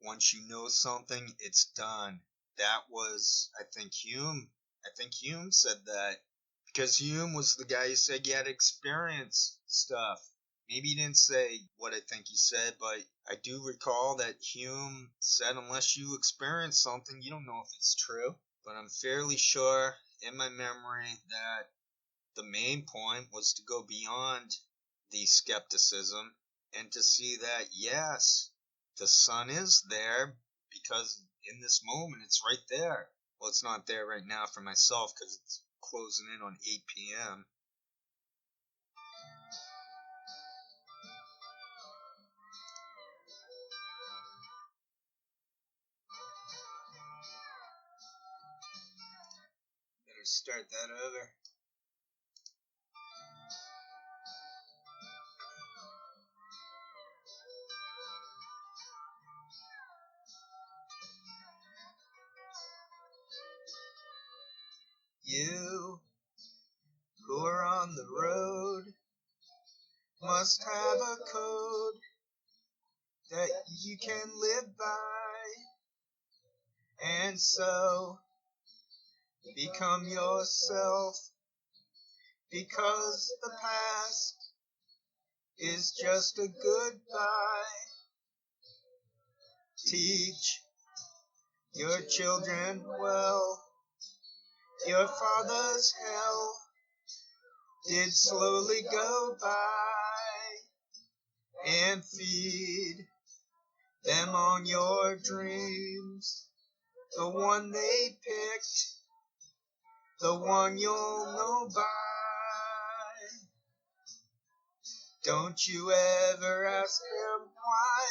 Once you know something, it's done. That was, I think Hume said that. Because Hume was the guy who said you had to experience stuff. Maybe he didn't say what I think he said, but I do recall that Hume said unless you experience something, you don't know if it's true. But I'm fairly sure in my memory that the main point was to go beyond the skepticism and to see that, yes, the sun is there because in this moment it's right there. Well, it's not there right now for myself because it's closing in on 8 p.m. Better start that over. You who are on the road must have a code that you can live by, and so become yourself, because the past is just a goodbye. Teach your children well. Your father's hell did slowly go by, and feed them on your dreams, the one they picked, the one you'll know by. Don't you ever ask them why.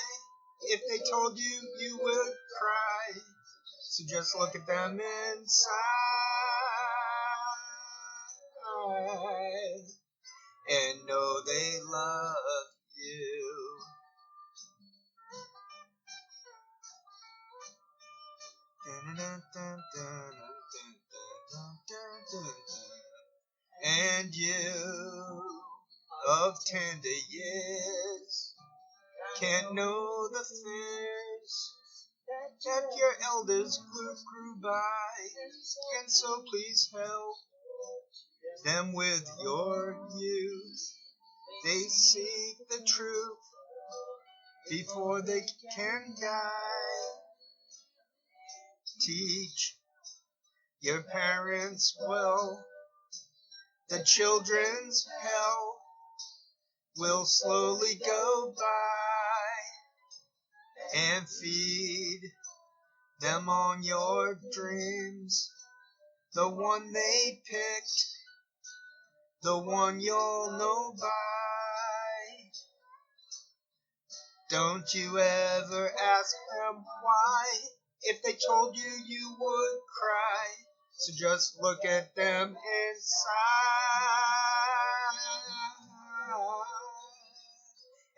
If they told you, you would cry. So just look at them inside and know they love you. And you of tender years can't know the fears that your elders grew by, and so please help them with your youth. They seek the truth before they can die. Teach your parents well. The children's hell will slowly go by, and feed them on your dreams, the one they picked, the one you'll know by. Don't you ever ask them why. If they told you, you would cry. So just look at them inside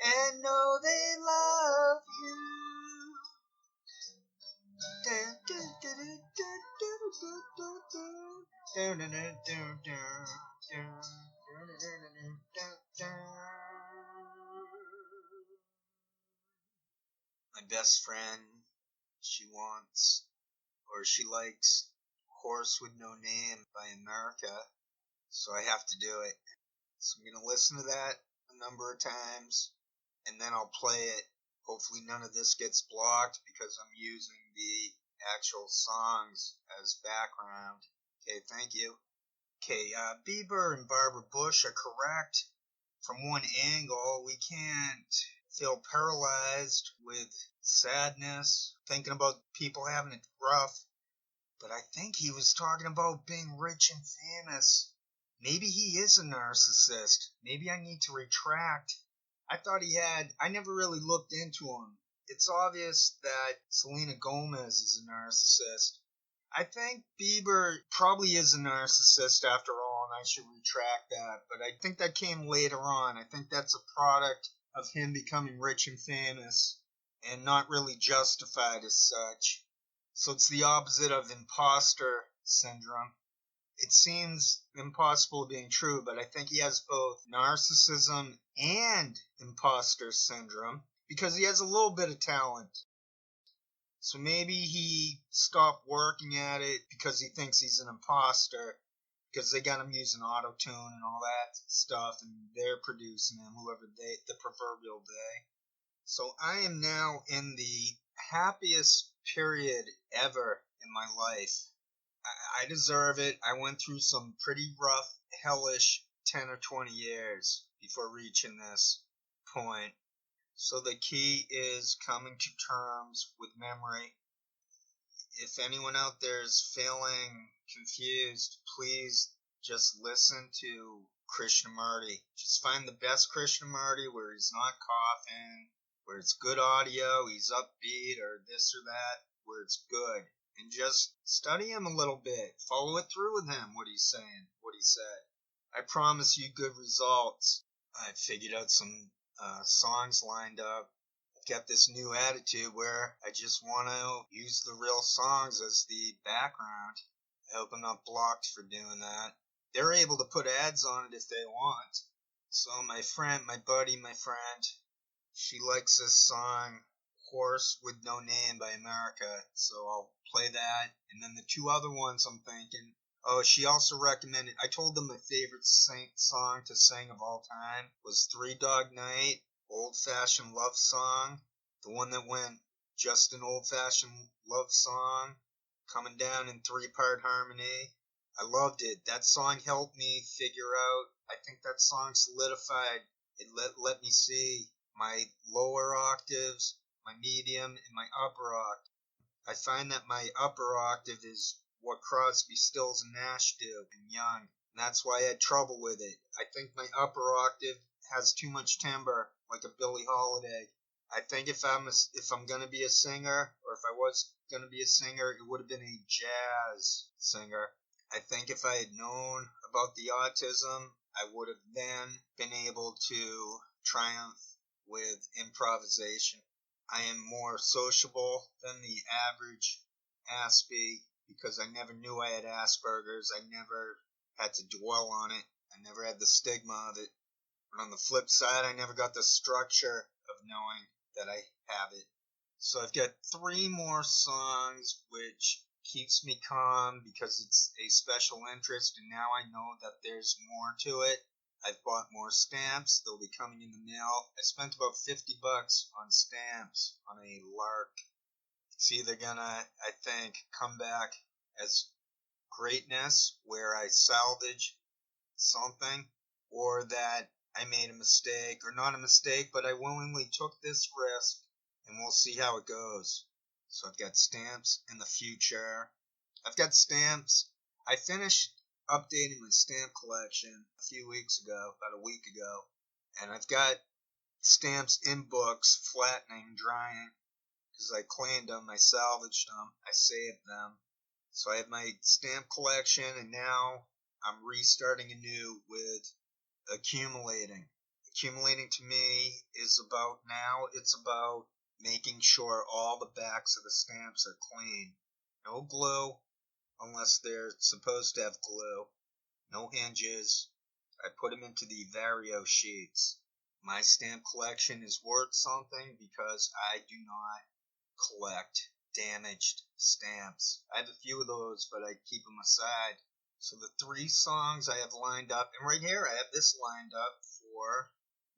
and know they love you. My best friend, she wants, or she likes, Horse with No Name by America, so I have to do it. So I'm going to listen to that a number of times, and then I'll play it. Hopefully none of this gets blocked because I'm using the actual songs as background. Okay, thank you. Okay, Bieber and Barbara Bush are correct. From one angle, we can't feel paralyzed with sadness, thinking about people having it rough. But I think he was talking about being rich and famous. Maybe he is a narcissist. Maybe I need to retract. I never really looked into him. It's obvious that Selena Gomez is a narcissist. I think Bieber probably is a narcissist after all, and I should retract that. But I think that came later on. I think that's a product of him becoming rich and famous and not really justified as such. So it's the opposite of imposter syndrome. It seems impossible being true, but I think he has both narcissism and imposter syndrome because he has a little bit of talent. So maybe he stopped working at it because he thinks he's an imposter, because they got him using auto-tune and all that stuff, and they're producing him, whoever the proverbial they. So I am now in the happiest period ever in my life. I deserve it. I went through some pretty rough, hellish 10 or 20 years before reaching this point. So the key is coming to terms with memory. If anyone out there is feeling confused, please just listen to Krishnamurti. Just find the best Krishnamurti where he's not coughing, where it's good audio, he's upbeat, or this or that, where it's good. And just study him a little bit. Follow it through with him, what he's saying, what he said. I promise you good results. I figured out some songs lined up. I've got this new attitude where I just want to use the real songs as the background. I hope I'm not blocked for doing that. They're able to put ads on it if they want. So my friend, she likes this song, Horse with No Name by America. So I'll play that. And then the two other ones I'm thinking, oh, she also recommended, I told them my favorite song to sing of all time was Three Dog Night, Old Fashioned Love Song. The one that went just an old fashioned love song, coming down in 3-part harmony. I loved it. That song helped me figure out, I think that song solidified, it let me see my lower octaves, my medium, and my upper octave. I find that my upper octave is what Crosby, Stills, and Nash do in Young, and that's why I had trouble with it. I think my upper octave has too much timbre, like a Billie Holiday. I think if I'm gonna be a singer, or if I was gonna be a singer, it would have been a jazz singer. I think if I had known about the autism, I would have then been able to triumph with improvisation. I am more sociable than the average Aspie because I never knew I had Asperger's. I never had to dwell on it. I never had the stigma of it. But on the flip side, I never got the structure of knowing that I have it. So I've got 3 more songs which keeps me calm because it's a special interest, and now I know that there's more to it. I've bought more stamps. They'll be coming in the mail. I spent about $50 on stamps on a lark. It's either gonna, I think, come back as greatness, where I salvage something, or that I made a mistake, or not a mistake, but I willingly took this risk, and we'll see how it goes. So I've got stamps in the future. I've got stamps. I finished updating my stamp collection a few weeks ago, about a week ago, and I've got stamps in books, flattening, drying, because I cleaned them, I salvaged them, I saved them. So I have my stamp collection, and now I'm restarting anew with accumulating. Accumulating to me is about, now it's about making sure all the backs of the stamps are clean. No glue, unless they're supposed to have glue. No hinges. I put them into the Vario sheets. My stamp collection is worth something because I do not collect damaged stamps. I have a few of those, but I keep them aside. So the 3 songs I have lined up, and right here I have this lined up for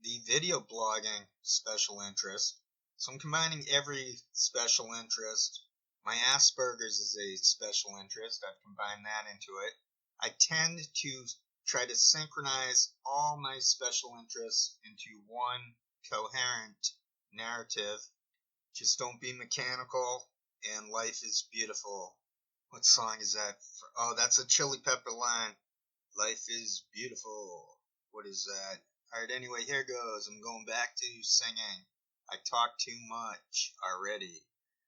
the video blogging special interest. So I'm combining every special interest. My Asperger's is a special interest. I've combined that into it. I tend to try to synchronize all my special interests into one coherent narrative. Just don't be mechanical, and life is beautiful. What song is that? Oh, that's a Chili Pepper line. Life is beautiful. What is that? Alright, anyway, here goes. I'm going back to singing. I talk too much already.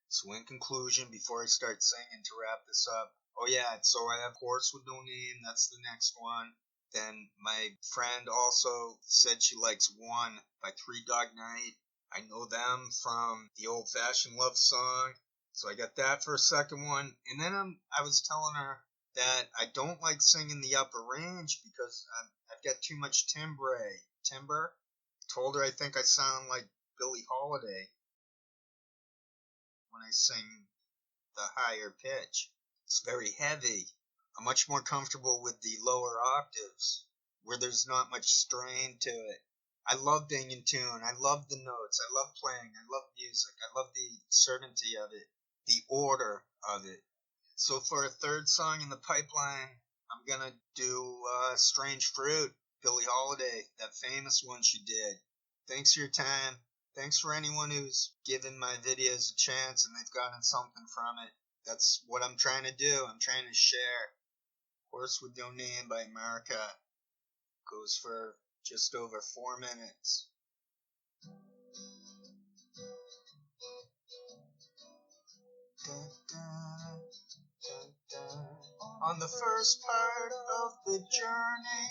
So in conclusion, before I start singing to wrap this up, oh yeah, so I have Horse with No Name. That's the next one. Then my friend also said she likes One by 3 Dog Night. I know them from the Old Fashioned Love Song. So I got that for a second one. And then I was telling her that I don't like singing the upper range because I've got too much timbre. Told her I think I sound like Billie Holiday. when I sing the higher pitch. It's very heavy. I'm much more comfortable with the lower octaves, where there's not much strain to it. I love being in tune. I love the notes. I love playing. I love music. I love the certainty of it, the order of it. So for a third song in the pipeline, I'm going to do Strange Fruit, Billie Holiday, that famous one she did. Thanks for your time. Thanks for anyone who's given my videos a chance and they've gotten something from it. That's what I'm trying to do. I'm trying to share. Horse with No Name by America goes for just over 4 minutes. On the first part of the journey,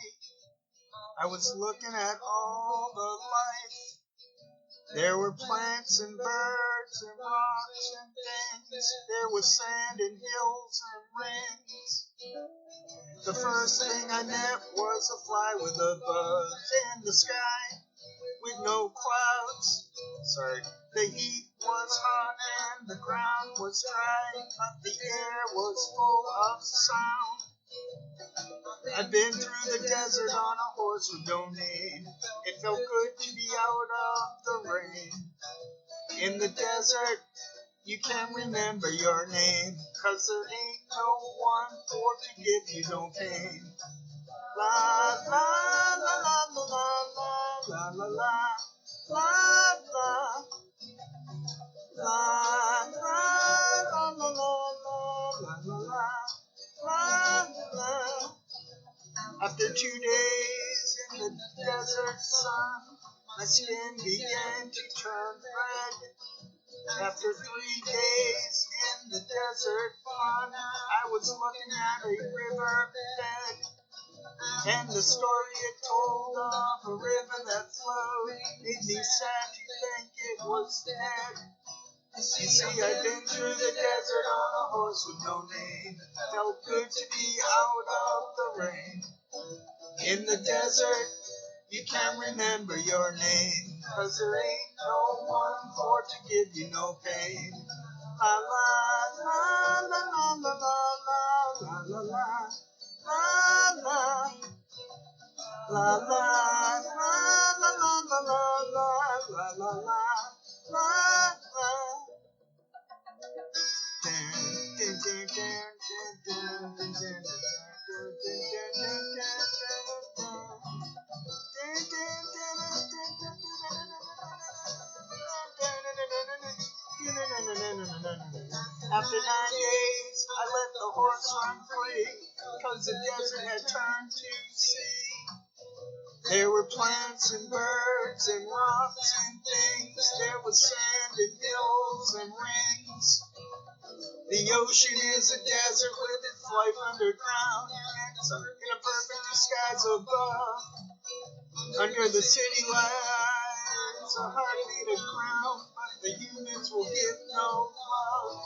I was looking at all the life. There were plants and birds and rocks and things. There was sand and hills and rings. The first thing I met was a fly with a buzz in the sky with no clouds. Sorry. The heat was hot and the ground was dry, but the air was full of sound. I've been through the desert on a horse with no name. It felt good to be out of the rain. In the desert, you can't remember your name, 'cause there ain't no one for to give you no pain. La la la la la la la la la la la la la la la la la. After 2 days in the desert sun, my skin began to turn red. After 3 days in the desert fun, I was looking at a river bed, and the story it told of a river that flowed made me sad to think it was dead. You see, I've been through the desert on a horse with no name. Felt good to be out of the rain. In the desert, you can't remember your name, 'cause there ain't no one for to give you no pain. La la la la la la la la la la la la la la la la la la. After 9 days, I let the horse run free, 'cause the desert had turned to sea. There were plants and birds and rocks and things. There was sand and hills and rings. The ocean is a desert with its life underground, and it's in a perfect disguise above. Under the city lights, a heartbeat of ground, but the humans will give no love.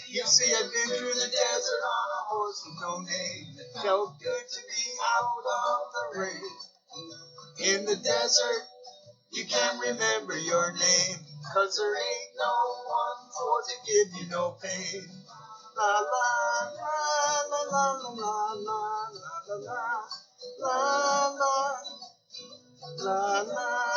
You see, I've been through the desert on a horse with no name. It felt good to be out of the rain. In the desert, you can't remember your name, 'cause there ain't no one for to give you no pain. La la la la la la la la la la la la la la.